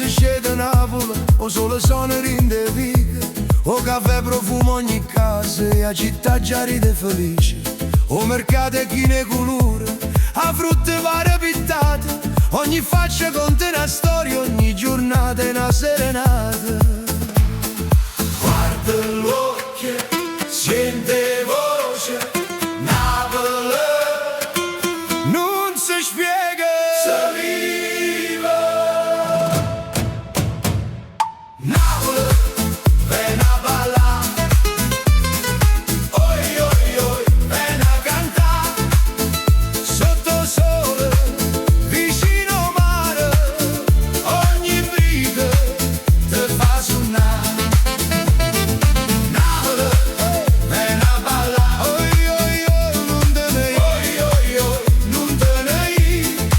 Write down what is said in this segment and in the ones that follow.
si scende a Napoli, o solo sono rinde viga, o caffè profumo ogni casa e a città già ride felice, o mercato e chi ne colore, a frutte varie pittate, ogni faccia conta una storia, ogni giornata è una serenata. Guarda l'occhio, sente voce, Napoli non si spiega, si vive. Napoli, vieni a ballare, oi oi oi, vieni a cantare, sotto sole, vicino mare, ogni vita te fa suonare. Napoli, vieni a ballare, oi oi oi, non te ne oi oi oi, non te ne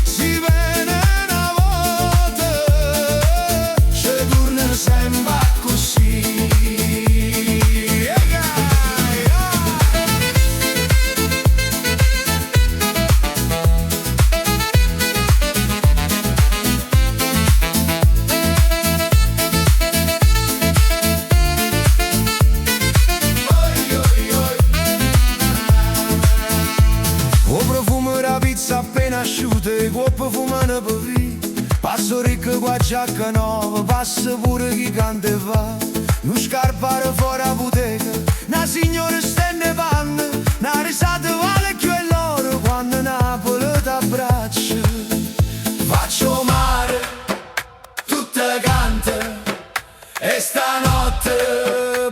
si viene una volta, ci torna sempre così. O profumo della pizza appena asciutta, i cuoppi fumano per via, passo ricco qua giacca nuova, passa pure chi canta e va, non scarpare fuori a bottega, una signora stende panna, una risata vale più e l'oro quando Napoli t'abbraccia. Faccio mare, tutta canta, e stanotte